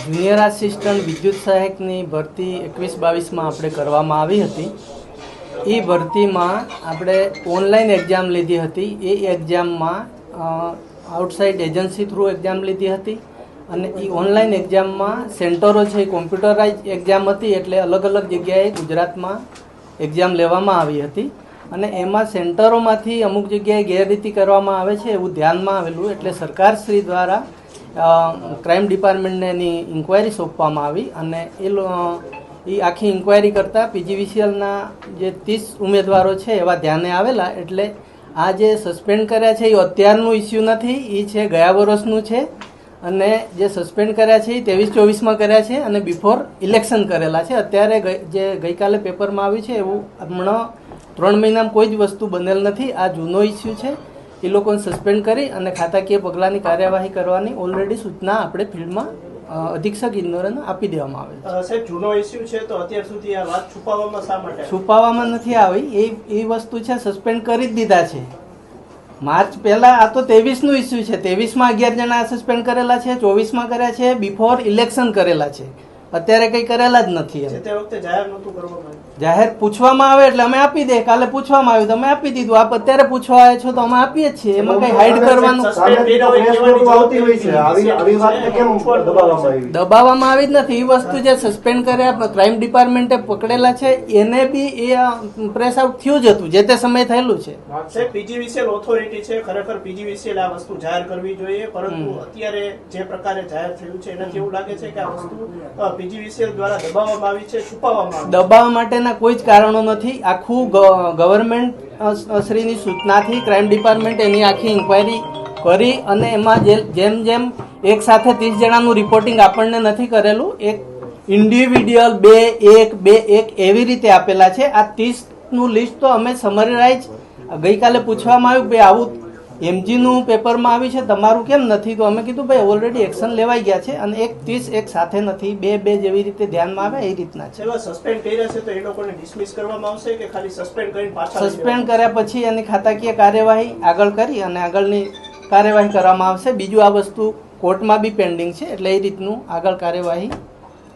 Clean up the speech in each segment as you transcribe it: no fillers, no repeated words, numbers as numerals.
Junior assistant વિદ્યુત સહાયકની ભરતી 21-22માં આપણે કરવામાં આવી હતી। એ ભરતીમાં આપણે ઓનલાઈન એક્ઝામ લીધી હતી। એ એક્ઝામમાં આઉટસાઇડ એજન્સી થ્રુ એક્ઝામ લીધી હતી અને એ ઓનલાઈન એક્ઝામમાં સેન્ટરો છે કોમ્પ્યુટરાઇઝ એક્ઝામ હતી, એટલે અલગ અલગ જગ્યાએ ગુજરાતમાં એક્ઝામ લેવામાં આવી હતી અને એમાં સેન્ટરોમાંથી અમુક જગ્યાએ ગેરરીતિ કરવામાં આવે છે એવું ધ્યાનમાં આવેલું, એટલે સરકારશ્રી દ્વારા ક્રાઇમ ડિપાર્ટમેન્ટને એની ઇન્ક્વાયરી સોંપવામાં આવી અને એ આખી ઇન્ક્વાયરી કરતાં પીજીવીસીએલના જે 30 ઉમેદવારો છે એવા ધ્યાને આવેલા। એટલે આ જે સસ્પેન્ડ કર્યા છે એ અત્યારનું ઇસ્યુ નથી, એ છે ગયા વર્ષનું છે અને જે સસ્પેન્ડ કર્યા છે એ 23-24માં કર્યા છે અને બિફોર ઇલેક્શન કરેલા છે। અત્યારે જે ગઈકાલે પેપરમાં આવ્યું છે એવું હમણાં 3 મહિનામાં કોઈ જ વસ્તુ બનેલ નથી। આ જૂનો ઇસ્યુ છે, એ લોકોને સસ્પેન્ડ કરી અને ખાતાકીય પગલાંની કાર્યવાહી કરવાની ઓલરેડી સૂચના આપણે ફિલ્ડમાં અધિક્ષક ઇન્દોરને આપી દેવામાં આવે છે। સાહેબ, જૂનો ઇસ્યુ છે તો અત્યાર સુધી આ વાત છુપાવવામાં શા માટે? છુપાવવામાં નથી આવી, એ વસ્તુ છે સસ્પેન્ડ કરી જ દીધા છે માર્ચ પહેલા। આ તો 23નું ઇસ્યુ છે, 23માં 11 જણા સસ્પેન્ડ કરેલા છે, 24માં કર્યા છે, બિફોર ઇલેક્શન કરેલા છે, અત્યારે કંઈ કરેલા જ નથી। તે વખતે જાહેર નહોતું કરવામાં આવ્યું? જાહેર પૂછવામાં આવે એટલે અમે આપી દે, કાલે પૂછવામાં આવ્યું તો અમે આપી દીધું, આપ અત્યારે પૂછવા આવ્યા છો તો અમે આપીએ જ છીએ, એમાં કઈ હાઈડ કરવાનું દબાવવામાં આવી જ નથી। એ વસ્તુ જે સસ્પેન્ડ કર્યા ક્રાઇમ ડિપાર્ટમેન્ટે પકડેલા છે એને બી એ પ્રેસ આઉટ થયું જ હતું, જે તે સમય થયેલું છે। પીજીવીસીએલ ઓથોરિટી છે, ખરેખર પીજીવીસીએલ આ વસ્તુ જાહેર કરવી જોઈએ, પરંતુ અત્યારે જે પ્રકારે જાહેર થયું છે એનાથી એવું લાગે છે કે આ વસ્તુ પીજીવીસીએલ દ્વારા દબાવવામાં આવી છે, છુપાવવામાં આવી છે। દબાવવા માટેના કોઈ જ કારણો નથી, આખું ગવર્મેન્ટ શ્રીની સૂચનાથી ક્રાઇમ ડિપાર્ટમેન્ટ એની આખી ઇન્ક્વાયરી કરી અને એમાં જેમ જેમ એક સાથે 30 જણાનું રિપોર્ટિંગ આપણને નથી કરેલું, એક ઇન્ડિવિડ્યુઅલ 2-1-2-1 એવી રીતે આપેલા છે। આ 30નું લિસ્ટ તો અમે સમરાઇઝ ગઈકાલે પૂછવામાં આવ્યું ભાઈ આવું એમજીનું પેપરમાં આવી છે, તમારું કેમ નથી? તો અમે કીધું ભાઈ ઓલરેડી એક્શન લેવાઈ ગયા છે અને એક 30 એક સાથે નથી, 2-2 જેવી રીતે ધ્યાનમાં આવે એ રીતના છે। સસ્પેન્ડ કર્યા છે તો એ લોકોને ડિસમિસ કરવામાં આવશે કે ખાલી સસ્પેન્ડ કરીને પાછા? સસ્પેન્ડ કર્યા પછી એની ખાતાકીય કાર્યવાહી આગળ કરી અને આગળની કાર્યવાહી કરવામાં આવશે। બીજું આ વસ્તુ કોર્ટમાં બી પેન્ડિંગ છે, એટલે એ રીતનું આગળ કાર્યવાહી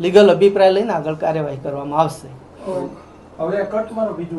લીગલ અભિપ્રાય લઈને આગળ કાર્યવાહી કરવામાં આવશે। હવે કટ મારો બીજું